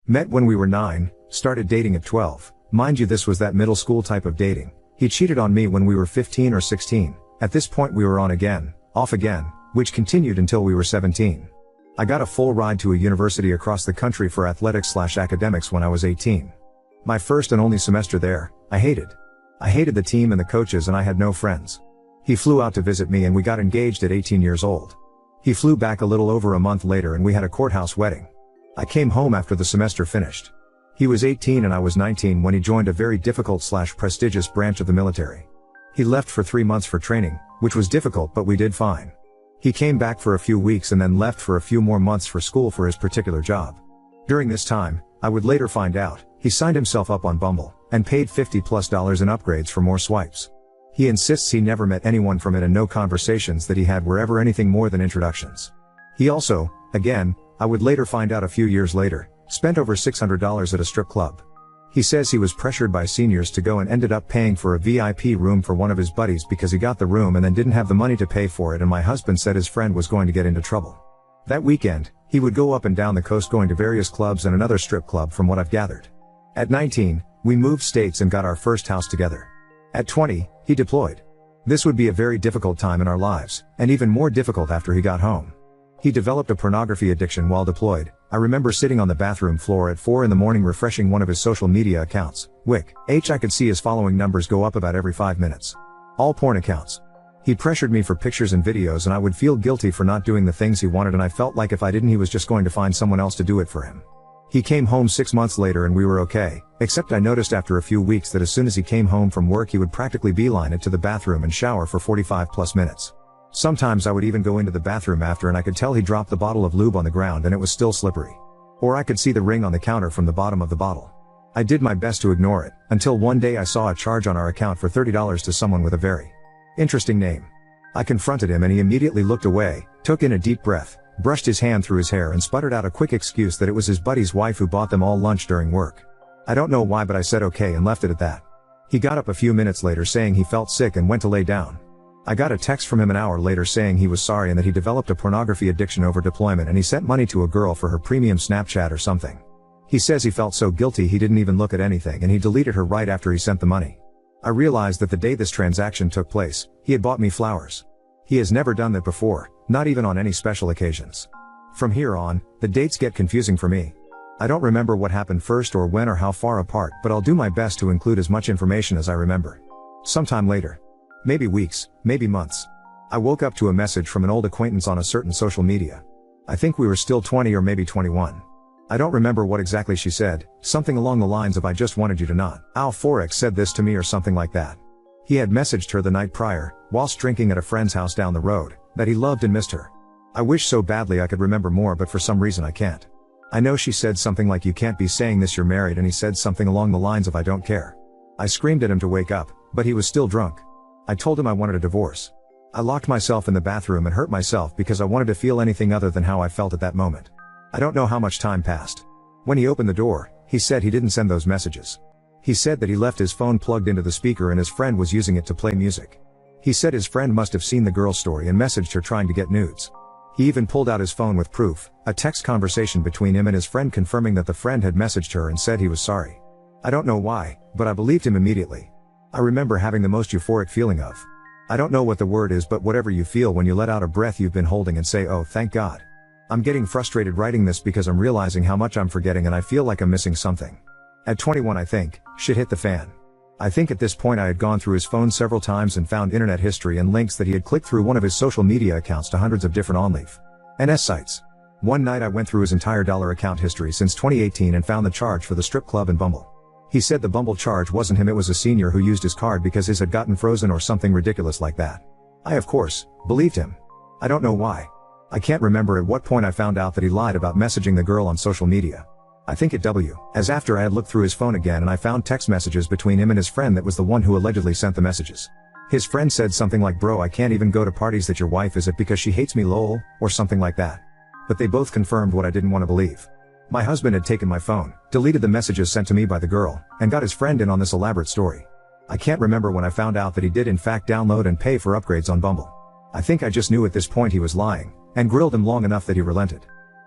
Met when we were 9, started dating at 12. Mind you, this was that middle school type of dating. He cheated on me when we were 15 or 16. At this point we were on again, off again, which continued until we were 17. I got a full ride to a university across the country for athletics/academics when I was 18. My first and only semester there, I hated the team and the coaches, and I had no friends. He flew out to visit me and we got engaged at 18 years old. He flew back a little over a month later and we had a courthouse wedding. I came home after the semester finished. He was 18 and I was 19 when he joined a very difficult/prestigious branch of the military. He left for 3 months for training, which was difficult, but we did fine. He came back for a few weeks and then left for a few more months for school for his particular job. During this time, I would later find out, he signed himself up on Bumble, and paid $50+ in upgrades for more swipes. He insists he never met anyone from it and no conversations that he had were ever anything more than introductions. He also, again, I would later find out a few years later, spent over $600 at a strip club. He says he was pressured by seniors to go and ended up paying for a VIP room for one of his buddies because he got the room and then didn't have the money to pay for it, and my husband said his friend was going to get into trouble. That weekend, he would go up and down the coast going to various clubs and another strip club from what I've gathered. At 19, we moved states and got our first house together. At 20, he deployed. This would be a very difficult time in our lives, and even more difficult after he got home. He developed a pornography addiction while deployed. I remember sitting on the bathroom floor at 4 a.m. refreshing one of his social media accounts, I could see his following numbers go up about every 5 minutes. All porn accounts. He pressured me for pictures and videos and I would feel guilty for not doing the things he wanted, and I felt like if I didn't he was just going to find someone else to do it for him. He came home 6 months later and we were okay, except I noticed after a few weeks that as soon as he came home from work he would practically beeline it to the bathroom and shower for 45+ minutes. Sometimes I would even go into the bathroom after and I could tell he dropped the bottle of lube on the ground and it was still slippery. Or I could see the ring on the counter from the bottom of the bottle. I did my best to ignore it, until one day I saw a charge on our account for $30 to someone with a very interesting name. I confronted him and he immediately looked away, took in a deep breath, brushed his hand through his hair and sputtered out a quick excuse that it was his buddy's wife who bought them all lunch during work. I don't know why, but I said okay and left it at that. He got up a few minutes later saying he felt sick and went to lay down. I got a text from him an hour later saying he was sorry and that he developed a pornography addiction over deployment and he sent money to a girl for her premium Snapchat or something. He says he felt so guilty he didn't even look at anything and he deleted her right after he sent the money. I realized that the day this transaction took place, he had bought me flowers. He has never done that before, not even on any special occasions. From here on, the dates get confusing for me. I don't remember what happened first or when or how far apart, but I'll do my best to include as much information as I remember. Sometime later. Maybe weeks, maybe months. I woke up to a message from an old acquaintance on a certain social media. I think we were still 20 or maybe 21. I don't remember what exactly she said, something along the lines of "I just wanted you to not. Al Forex said this to me" or something like that. He had messaged her the night prior, whilst drinking at a friend's house down the road, that he loved and missed her. I wish so badly I could remember more, but for some reason I can't. I know she said something like "You can't be saying this, you're married," and he said something along the lines of "I don't care." I screamed at him to wake up, but he was still drunk. I told him I wanted a divorce. I locked myself in the bathroom and hurt myself because I wanted to feel anything other than how I felt at that moment. I don't know how much time passed. When he opened the door, he said he didn't send those messages. He said that he left his phone plugged into the speaker and his friend was using it to play music. He said his friend must have seen the girl's story and messaged her trying to get nudes. He even pulled out his phone with proof, a text conversation between him and his friend confirming that the friend had messaged her and said he was sorry. I don't know why, but I believed him immediately. I remember having the most euphoric feeling of, I don't know what the word is, but whatever you feel when you let out a breath you've been holding and say, "Oh, thank God." I'm getting frustrated writing this because I'm realizing how much I'm forgetting and I feel like I'm missing something. At 21 I think, shit hit the fan. I think at this point I had gone through his phone several times and found internet history and links that he had clicked through one of his social media accounts to hundreds of different OnlyFans sites. One night I went through his entire dollar account history since 2018 and found the charge for the strip club and Bumble. He said the Bumble charge wasn't him, it was a senior who used his card because his had gotten frozen or something ridiculous like that. I of course, believed him. I don't know why. I can't remember at what point I found out that he lied about messaging the girl on social media. I think it was after I had looked through his phone again and I found text messages between him and his friend that was the one who allegedly sent the messages. His friend said something like, "Bro, I can't even go to parties that your wife is at because she hates me lol," or something like that. But they both confirmed what I didn't want to believe. My husband had taken my phone, deleted the messages sent to me by the girl, and got his friend in on this elaborate story. I can't remember when I found out that he did in fact download and pay for upgrades on Bumble. I think I just knew at this point he was lying, and grilled him long enough that he relented.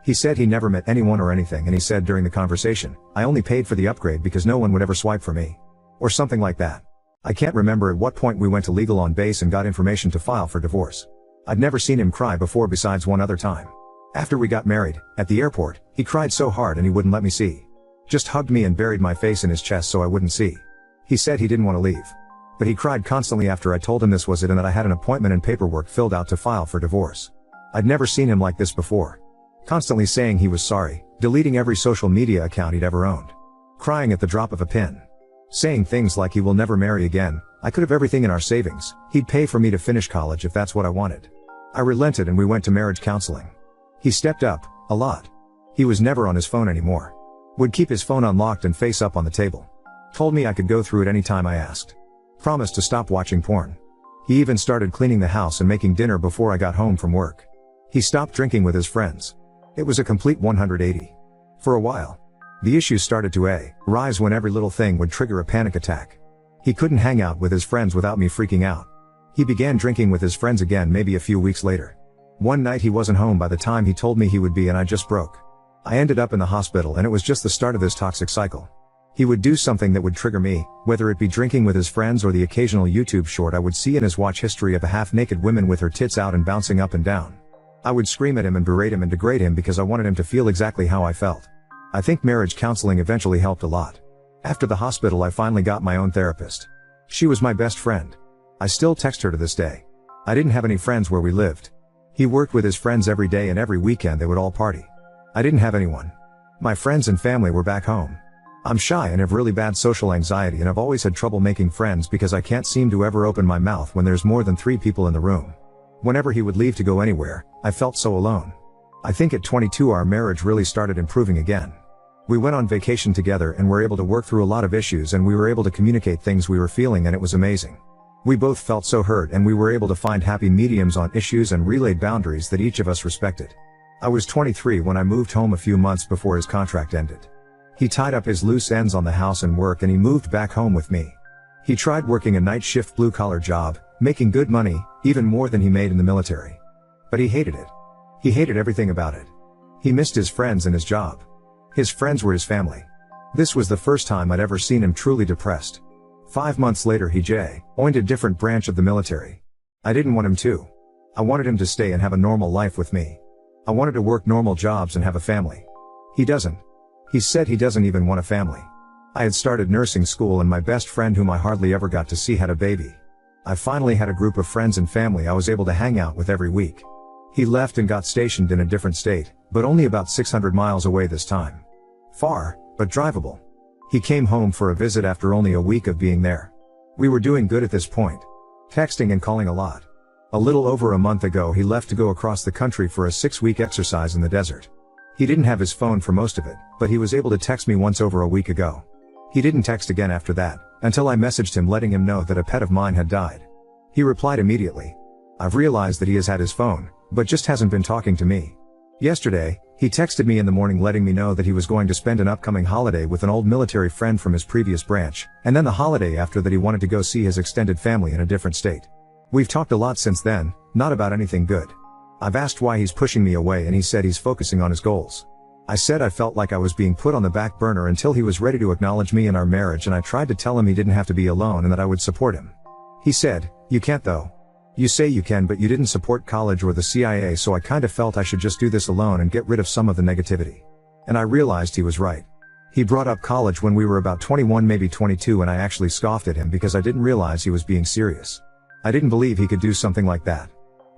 He said he never met anyone or anything, and he said during the conversation, I only paid for the upgrade because no one would ever swipe for me. Or something like that. I can't remember at what point we went to legal on base and got information to file for divorce. I'd never seen him cry before besides one other time. After we got married, at the airport, he cried so hard and he wouldn't let me see. Just hugged me and buried my face in his chest so I wouldn't see. He said he didn't want to leave. But he cried constantly after I told him this was it and that I had an appointment and paperwork filled out to file for divorce. I'd never seen him like this before. Constantly saying he was sorry, deleting every social media account he'd ever owned. Crying at the drop of a pin. Saying things like he will never marry again, I could have everything in our savings, he'd pay for me to finish college if that's what I wanted. I relented and we went to marriage counseling. He stepped up, a lot. He was never on his phone anymore. Would keep his phone unlocked and face up on the table. Told me I could go through it any time I asked. Promised to stop watching porn. He even started cleaning the house and making dinner before I got home from work. He stopped drinking with his friends. It was a complete 180. For a while. The issues started to rise when every little thing would trigger a panic attack. He couldn't hang out with his friends without me freaking out. He began drinking with his friends again maybe a few weeks later. One night he wasn't home by the time he told me he would be and I just broke. I ended up in the hospital and it was just the start of this toxic cycle. He would do something that would trigger me, whether it be drinking with his friends or the occasional YouTube short I would see in his watch history of a half-naked woman with her tits out and bouncing up and down. I would scream at him and berate him and degrade him because I wanted him to feel exactly how I felt. I think marriage counseling eventually helped a lot. After the hospital I finally got my own therapist. She was my best friend. I still text her to this day. I didn't have any friends where we lived. He worked with his friends every day and every weekend they would all party. I didn't have anyone. My friends and family were back home. I'm shy and have really bad social anxiety and I've always had trouble making friends because I can't seem to ever open my mouth when there's more than 3 people in the room. Whenever he would leave to go anywhere, I felt so alone. I think at 22 our marriage really started improving again. We went on vacation together and were able to work through a lot of issues and we were able to communicate things we were feeling and it was amazing. We both felt so hurt and we were able to find happy mediums on issues and relayed boundaries that each of us respected. I was 23 when I moved home a few months before his contract ended. He tied up his loose ends on the house and work and he moved back home with me. He tried working a night shift blue-collar job, making good money, even more than he made in the military. But he hated it. He hated everything about it. He missed his friends and his job. His friends were his family. This was the first time I'd ever seen him truly depressed. 5 months later he joined a different branch of the military. I didn't want him to. I wanted him to stay and have a normal life with me. I wanted to work normal jobs and have a family. He doesn't. He said he doesn't even want a family. I had started nursing school and my best friend whom I hardly ever got to see had a baby. I finally had a group of friends and family I was able to hang out with every week. He left and got stationed in a different state, but only about 600 miles away this time. Far, but drivable. He came home for a visit after only a week of being there. We were doing good at this point. Texting and calling a lot. A little over a month ago he left to go across the country for a 6-week exercise in the desert. He didn't have his phone for most of it, but he was able to text me once over a week ago. He didn't text again after that, until I messaged him letting him know that a pet of mine had died. He replied immediately. I've realized that he has had his phone, but just hasn't been talking to me. Yesterday, he texted me in the morning letting me know that he was going to spend an upcoming holiday with an old military friend from his previous branch, and then the holiday after that he wanted to go see his extended family in a different state. We've talked a lot since then, not about anything good. I've asked why he's pushing me away and he said he's focusing on his goals. I said I felt like I was being put on the back burner until he was ready to acknowledge me in our marriage and I tried to tell him he didn't have to be alone and that I would support him. He said, "You can't though. You say you can but you didn't support college or the CIA so I kinda felt I should just do this alone and get rid of some of the negativity." And I realized he was right. He brought up college when we were about 21 maybe 22 and I actually scoffed at him because I didn't realize he was being serious. I didn't believe he could do something like that.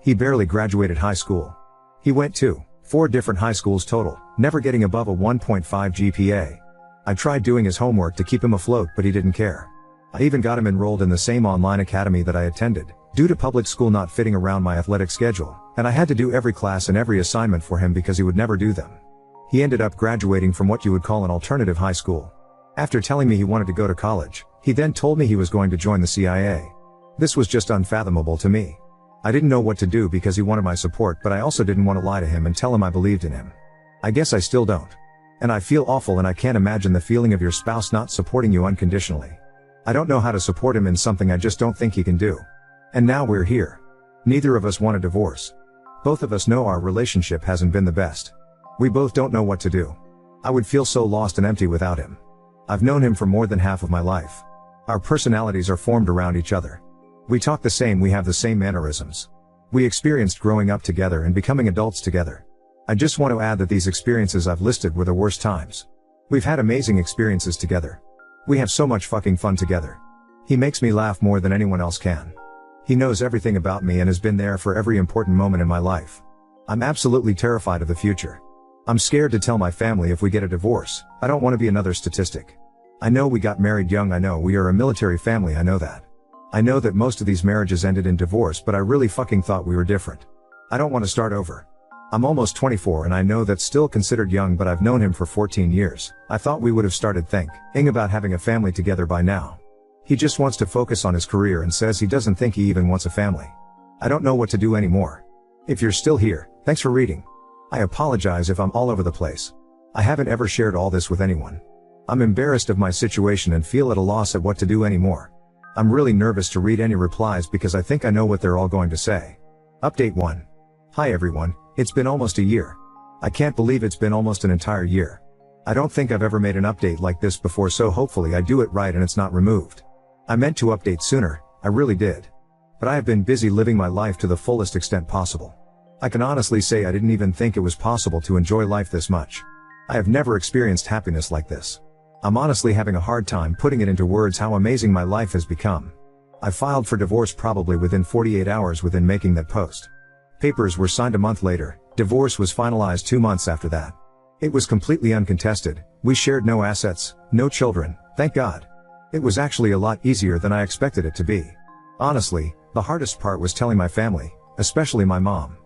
He barely graduated high school. He went to 4 different high schools total, never getting above a 1.5 GPA. I tried doing his homework to keep him afloat but he didn't care. I even got him enrolled in the same online academy that I attended, due to public school not fitting around my athletic schedule, and I had to do every class and every assignment for him because he would never do them. He ended up graduating from what you would call an alternative high school. After telling me he wanted to go to college, he then told me he was going to join the CIA. This was just unfathomable to me. I didn't know what to do because he wanted my support but I also didn't want to lie to him and tell him I believed in him. I guess I still don't. And I feel awful and I can't imagine the feeling of your spouse not supporting you unconditionally. I don't know how to support him in something I just don't think he can do. And now we're here. Neither of us want a divorce. Both of us know our relationship hasn't been the best. We both don't know what to do. I would feel so lost and empty without him. I've known him for more than half of my life. Our personalities are formed around each other. We talk the same, we have the same mannerisms. We experienced growing up together and becoming adults together. I just want to add that these experiences I've listed were the worst times. We've had amazing experiences together. We have so much fucking fun together. He makes me laugh more than anyone else can. He knows everything about me and has been there for every important moment in my life. I'm absolutely terrified of the future. I'm scared to tell my family if we get a divorce. I don't want to be another statistic. I know we got married young, I know we are a military family, I know that. I know that most of these marriages ended in divorce, but I really fucking thought we were different. I don't want to start over. I'm almost 24 and I know that's still considered young, but I've known him for 14 years. I thought we would have started thinking about having a family together by now. He just wants to focus on his career and says he doesn't think he even wants a family. I don't know what to do anymore. If you're still here, thanks for reading. I apologize if I'm all over the place. I haven't ever shared all this with anyone. I'm embarrassed of my situation and feel at a loss at what to do anymore. I'm really nervous to read any replies because I think I know what they're all going to say. Update 1. Hi everyone, it's been almost a year. I can't believe it's been almost an entire year. I don't think I've ever made an update like this before, so hopefully I do it right and it's not removed. I meant to update sooner, I really did. But I have been busy living my life to the fullest extent possible. I can honestly say I didn't even think it was possible to enjoy life this much. I have never experienced happiness like this. I'm honestly having a hard time putting it into words how amazing my life has become. I filed for divorce probably within 48 hours within making that post. Papers were signed a month later, divorce was finalized 2 months after that. It was completely uncontested, we shared no assets, no children, thank God. It was actually a lot easier than I expected it to be. Honestly, the hardest part was telling my family, especially my mom.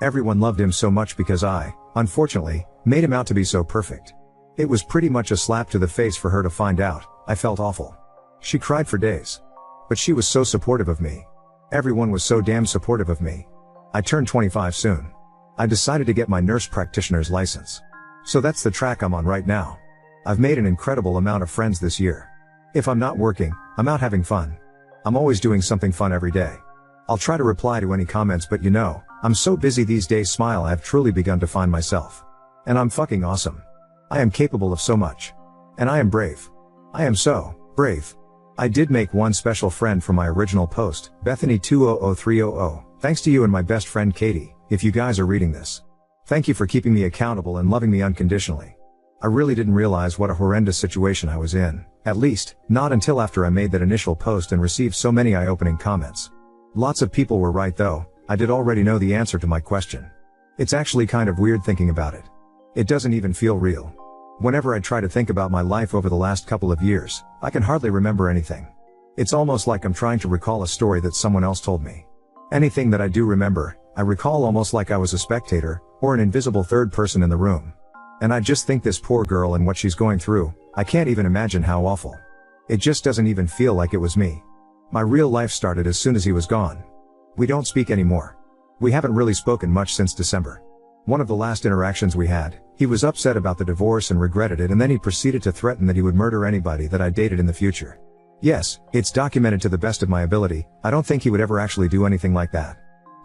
Everyone loved him so much because I, unfortunately, made him out to be so perfect. It was pretty much a slap to the face for her to find out. I felt awful. She cried for days. But she was so supportive of me. Everyone was so damn supportive of me. I turned 25 soon. I decided to get my nurse practitioner's license. So that's the track I'm on right now. I've made an incredible amount of friends this year. If I'm not working, I'm out having fun. I'm always doing something fun every day. I'll try to reply to any comments, but you know, I'm so busy these days. Smile, I've truly begun to find myself. And I'm fucking awesome. I am capable of so much. And I am brave. I am so brave. I did make one special friend from my original post, Bethany200300. Thanks to you and my best friend Katie, if you guys are reading this. Thank you for keeping me accountable and loving me unconditionally. I really didn't realize what a horrendous situation I was in, at least, not until after I made that initial post and received so many eye-opening comments. Lots of people were right though. I did already know the answer to my question. It's actually kind of weird thinking about it. It doesn't even feel real. Whenever I try to think about my life over the last couple of years, I can hardly remember anything. It's almost like I'm trying to recall a story that someone else told me. Anything that I do remember, I recall almost like I was a spectator, or an invisible third person in the room. And I just think this poor girl and what she's going through, I can't even imagine how awful. It just doesn't even feel like it was me. My real life started as soon as he was gone. We don't speak anymore. We haven't really spoken much since December. One of the last interactions we had, he was upset about the divorce and regretted it, and then he proceeded to threaten that he would murder anybody that I dated in the future. Yes, it's documented to the best of my ability. I don't think he would ever actually do anything like that.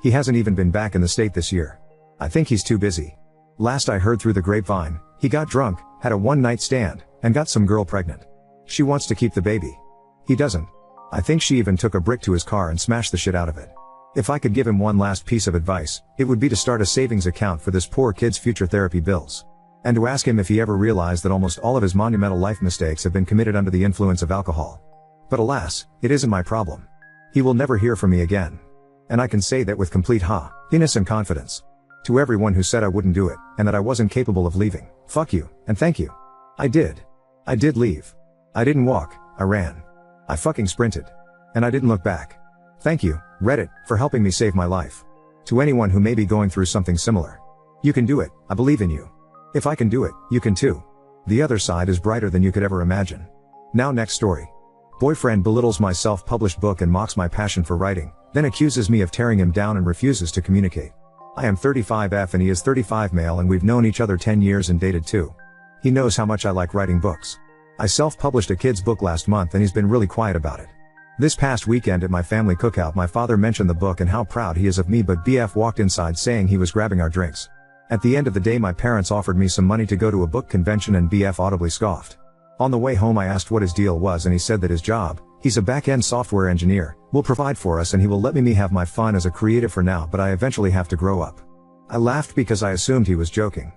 He hasn't even been back in the state this year. I think he's too busy. Last I heard through the grapevine, he got drunk, had a one-night stand, and got some girl pregnant. She wants to keep the baby. He doesn't. I think she even took a brick to his car and smashed the shit out of it. If I could give him one last piece of advice, it would be to start a savings account for this poor kid's future therapy bills. And to ask him if he ever realized that almost all of his monumental life mistakes have been committed under the influence of alcohol. But alas, it isn't my problem. He will never hear from me again. And I can say that with complete happiness and confidence. To everyone who said I wouldn't do it, and that I wasn't capable of leaving, fuck you, and thank you. I did. I did leave. I didn't walk, I ran. I fucking sprinted. And I didn't look back. Thank you, Reddit, for helping me save my life. To anyone who may be going through something similar. You can do it, I believe in you. If I can do it, you can too. The other side is brighter than you could ever imagine. Now next story. Boyfriend belittles my self-published book and mocks my passion for writing, then accuses me of tearing him down and refuses to communicate. I am 35F and he is 35 male, and we've known each other 10 years and dated too. He knows how much I like writing books. I self-published a kid's book last month and he's been really quiet about it. This past weekend at my family cookout, my father mentioned the book and how proud he is of me, but BF walked inside saying he was grabbing our drinks. At the end of the day my parents offered me some money to go to a book convention and BF audibly scoffed. On the way home I asked what his deal was and he said that his job, he's a back-end software engineer, will provide for us and he will let me have my fun as a creative for now but I eventually have to grow up. I laughed because I assumed he was joking.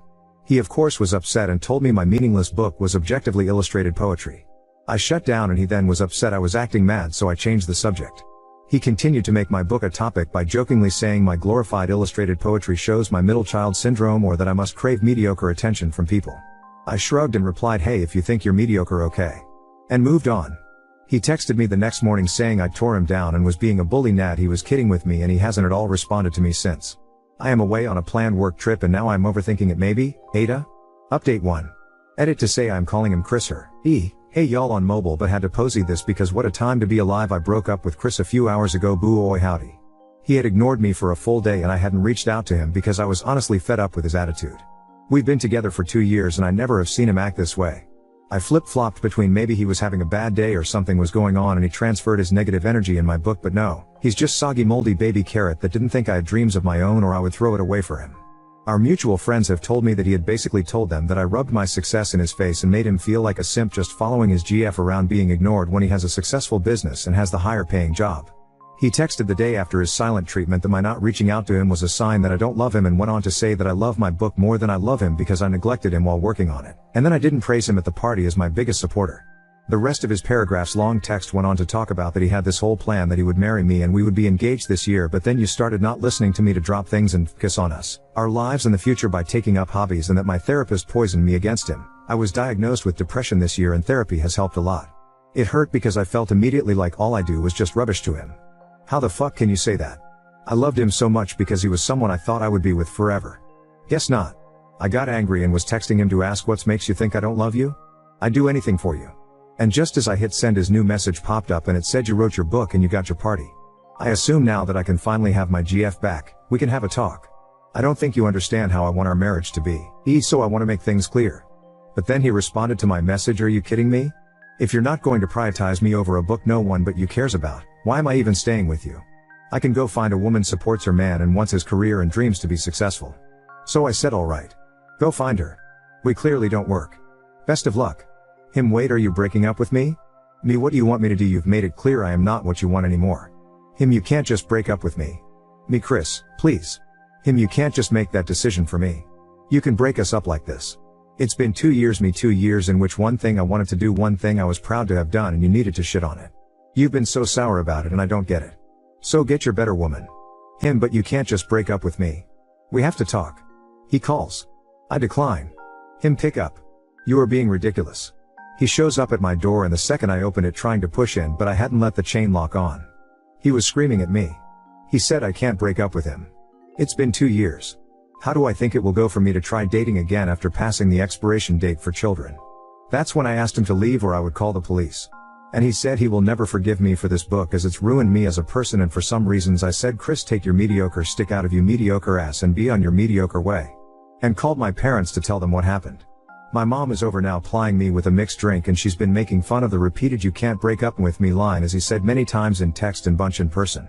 He of course was upset and told me my meaningless book was objectively illustrated poetry. I shut down and he then was upset I was acting mad so I changed the subject. He continued to make my book a topic by jokingly saying my glorified illustrated poetry shows my middle child syndrome or that I must crave mediocre attention from people. I shrugged and replied, hey, if you think you're mediocre, okay. And moved on. He texted me the next morning saying I tore him down and was being a bully. Nad, he was kidding with me and he hasn't at all responded to me since. I am away on a planned work trip and now I'm overthinking it maybe, Ada? Update 1. Edit to say I'm calling him Chris her. Hey y'all on mobile but had to posey this because what a time to be alive. I broke up with Chris a few hours ago. Boo oi howdy. He had ignored me for a full day and I hadn't reached out to him because I was honestly fed up with his attitude. We've been together for 2 years and I never have seen him act this way. I flip-flopped between maybe he was having a bad day or something was going on and he transferred his negative energy in my book, but no, he's just soggy moldy baby carrot that didn't think I had dreams of my own or I would throw it away for him. Our mutual friends have told me that he had basically told them that I rubbed my success in his face and made him feel like a simp just following his GF around being ignored when he has a successful business and has the higher paying job. He texted the day after his silent treatment that my not reaching out to him was a sign that I don't love him and went on to say that I love my book more than I love him because I neglected him while working on it, and then I didn't praise him at the party as my biggest supporter. The rest of his paragraph's long text went on to talk about that he had this whole plan that he would marry me and we would be engaged this year, but then you started not listening to me to drop things and focus on us, our lives and the future by taking up hobbies, and that my therapist poisoned me against him. I was diagnosed with depression this year and therapy has helped a lot. It hurt because I felt immediately like all I do was just rubbish to him. How the fuck can you say that? I loved him so much because he was someone I thought I would be with forever. Guess not. I got angry and was texting him to ask what makes you think I don't love you? I'd do anything for you. And just as I hit send his new message popped up and it said you wrote your book and you got your party. I assume now that I can finally have my GF back, we can have a talk. I don't think you understand how I want our marriage to be, so I want to make things clear. But then he responded to my message, are you kidding me? If you're not going to prioritize me over a book no one but you cares about, why am I even staying with you? I can go find a woman supports her man and wants his career and dreams to be successful. So I said alright. Go find her. We clearly don't work. Best of luck. Him, wait, are you breaking up with me? Me, what do you want me to do? You've made it clear I am not what you want anymore. Him, you can't just break up with me. Me, Chris, please. Him, you can't just make that decision for me. You can break us up like this. It's been 2 years, me 2 years in which one thing I wanted to do, one thing I was proud to have done, and you needed to shit on it. You've been so sour about it and I don't get it. So get your better woman. Him, but you can't just break up with me. We have to talk. He calls. I decline. Him, pick up. You are being ridiculous. He shows up at my door and the second I open it trying to push in, but I hadn't let the chain lock on. He was screaming at me. He said I can't break up with him. It's been 2 years. How do I think it will go for me to try dating again after passing the expiration date for children? That's when I asked him to leave or I would call the police. And he said he will never forgive me for this book as it's ruined me as a person, and for some reasons I said, Chris, take your mediocre stick out of you mediocre ass and be on your mediocre way. And called my parents to tell them what happened. My mom is over now plying me with a mixed drink and she's been making fun of the repeated you can't break up with me line as he said many times in text and bunch in person.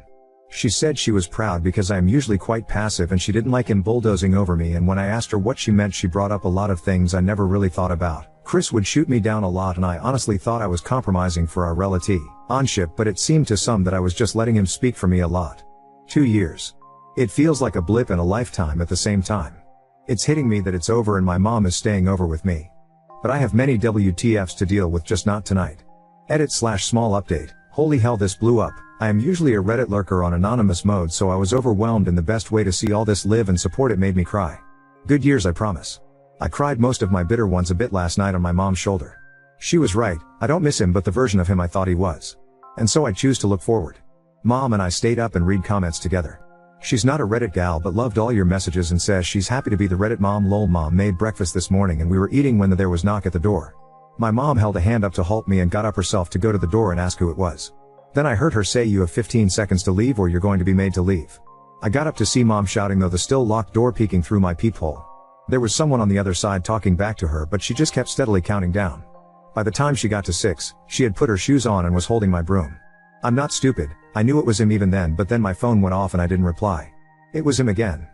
She said she was proud because I am usually quite passive and she didn't like him bulldozing over me, and when I asked her what she meant she brought up a lot of things I never really thought about. Chris would shoot me down a lot and I honestly thought I was compromising for our relationship, but it seemed to some that I was just letting him speak for me a lot. 2 years. It feels like a blip in a lifetime at the same time. It's hitting me that it's over and my mom is staying over with me. But I have many WTFs to deal with, just not tonight. Edit/small update. Holy hell, this blew up. I am usually a Reddit lurker on anonymous mode, so I was overwhelmed, and the best way to see all this live and support it made me cry. Good years, I promise. I cried most of my bitter ones a bit last night on my mom's shoulder. She was right, I don't miss him but the version of him I thought he was. And so I choose to look forward. Mom and I stayed up and read comments together. She's not a Reddit gal but loved all your messages and says she's happy to be the Reddit mom. Lol, mom made breakfast this morning and we were eating when there was knock at the door. My mom held a hand up to halt me and got up herself to go to the door and ask who it was. Then I heard her say, you have 15 seconds to leave or you're going to be made to leave. I got up to see mom shouting though the still locked door peeking through my peephole. There was someone on the other side talking back to her but she just kept steadily counting down. By the time she got to 6, she had put her shoes on and was holding my broom. I'm not stupid, I knew it was him even then, but then my phone went off and I didn't reply. It was him again.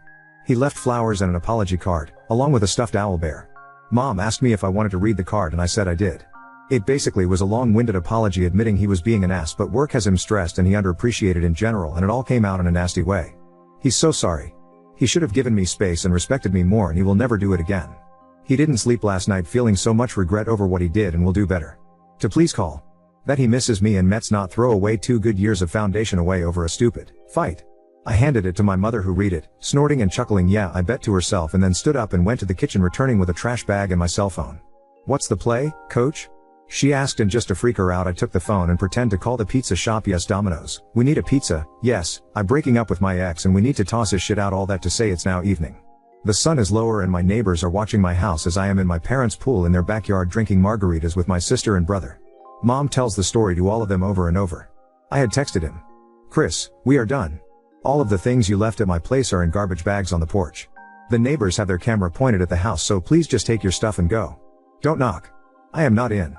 He left flowers and an apology card, along with a stuffed owl bear. Mom asked me if I wanted to read the card and I said I did. It basically was a long-winded apology admitting he was being an ass but work has him stressed and he underappreciated in general and it all came out in a nasty way. He's so sorry. He should have given me space and respected me more and he will never do it again. He didn't sleep last night feeling so much regret over what he did and will do better. To please call. That he misses me and Mets not throw away 2 good years of foundation away over a stupid fight. I handed it to my mother who read it, snorting and chuckling yeah I bet to herself and then stood up and went to the kitchen returning with a trash bag and my cell phone. What's the play, coach? She asked and just to freak her out I took the phone and pretend to call the pizza shop yes Domino's, we need a pizza, yes, I'm breaking up with my ex and we need to toss his shit out all that to say it's now evening. The sun is lower and my neighbors are watching my house as I am in my parents' pool in their backyard drinking margaritas with my sister and brother. Mom tells the story to all of them over and over. I had texted him. Chris, we are done. All of the things you left at my place are in garbage bags on the porch. The neighbors have their camera pointed at the house so please just take your stuff and go. Don't knock. I am not in.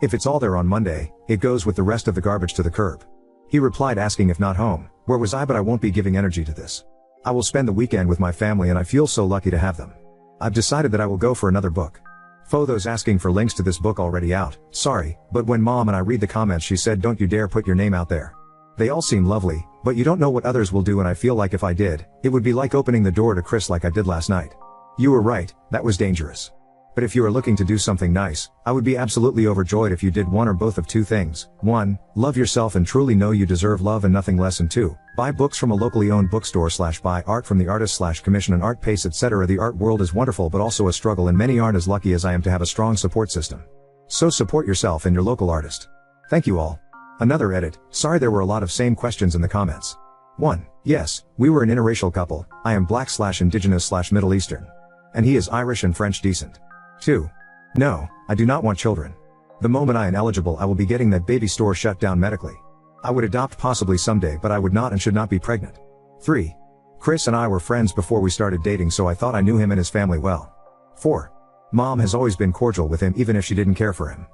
If it's all there on Monday, it goes with the rest of the garbage to the curb. He replied asking if not home, where was I but I won't be giving energy to this. I will spend the weekend with my family and I feel so lucky to have them. I've decided that I will go for another book. Photos asking for links to this book already out, sorry, but when mom and I read the comments she said don't you dare put your name out there. They all seem lovely, but you don't know what others will do and I feel like if I did, it would be like opening the door to Chris like I did last night. You were right, that was dangerous. But if you are looking to do something nice, I would be absolutely overjoyed if you did one or both of 2 things. 1, love yourself and truly know you deserve love and nothing less, and 2, buy books from a locally owned bookstore / buy art from the artist / commission an art pace etc. The art world is wonderful but also a struggle and many aren't as lucky as I am to have a strong support system. So support yourself and your local artist. Thank you all. Another edit, sorry there were a lot of same questions in the comments. 1. Yes, we were an interracial couple, I am black / indigenous / Middle Eastern. And he is Irish and French decent. 2. No, I do not want children. The moment I am eligible I will be getting that baby store shut down medically. I would adopt possibly someday but I would not and should not be pregnant. 3. Chris and I were friends before we started dating so I thought I knew him and his family well. 4. Mom has always been cordial with him even if she didn't care for him.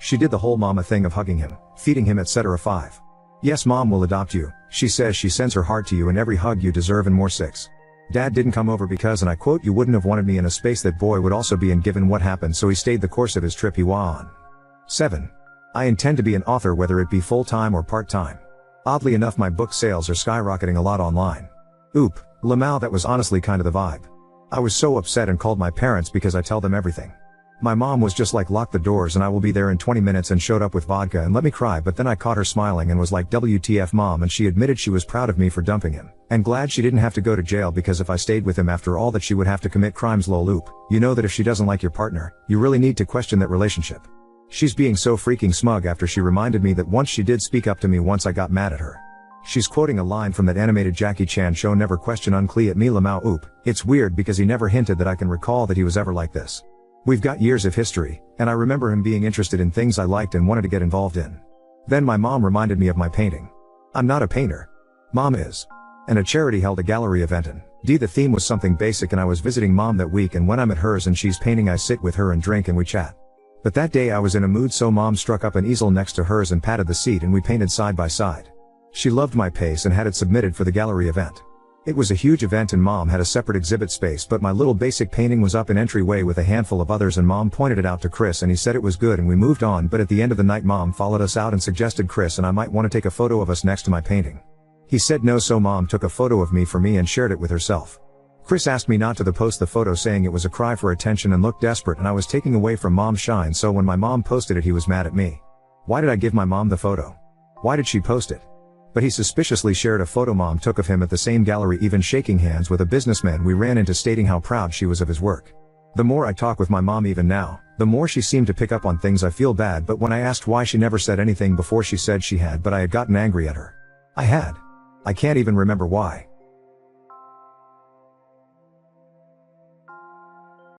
She did the whole mama thing of hugging him, feeding him etc. 5. Yes mom will adopt you, she says she sends her heart to you and every hug you deserve and more. 6. Dad didn't come over because and I quote you wouldn't have wanted me in a space that boy would also be in given what happened so he stayed the course of his trip he was on. 7. I intend to be an author whether it be full-time or part-time. Oddly enough my book sales are skyrocketing a lot online. Oop, Lamau that was honestly kinda the vibe. I was so upset and called my parents because I tell them everything. My mom was just like lock the doors and I will be there in 20 minutes and showed up with vodka and let me cry but then I caught her smiling and was like WTF mom and she admitted she was proud of me for dumping him, and glad she didn't have to go to jail because if I stayed with him after all that she would have to commit crimes lol oop, you know that if she doesn't like your partner, you really need to question that relationship. She's being so freaking smug after she reminded me that once she did speak up to me once I got mad at her. She's quoting a line from that animated Jackie Chan show never question uncli at me Lamau oop, it's weird because he never hinted that I can recall that he was ever like this. We've got years of history, and I remember him being interested in things I liked and wanted to get involved in. Then my mom reminded me of my painting. I'm not a painter. Mom is. And a charity held a gallery event and the theme was something basic and I was visiting mom that week and when I'm at hers and she's painting I sit with her and drink and we chat. But that day I was in a mood so mom struck up an easel next to hers and patted the seat and we painted side by side. She loved my pace and had it submitted for the gallery event. It was a huge event and mom had a separate exhibit space but my little basic painting was up an entryway with a handful of others and mom pointed it out to Chris and he said it was good and we moved on but at the end of the night mom followed us out and suggested Chris and I might want to take a photo of us next to my painting. He said no so mom took a photo of me for me and shared it with herself. Chris asked me not to post the photo saying it was a cry for attention and looked desperate and I was taking away from mom's shine so when my mom posted it he was mad at me. Why did I give my mom the photo? Why did she post it? But he suspiciously shared a photo mom took of him at the same gallery even shaking hands with a businessman we ran into stating how proud she was of his work. The more I talk with my mom even now, the more she seemed to pick up on things I feel bad but when I asked why she never said anything before she said she had but I had gotten angry at her. I can't even remember why.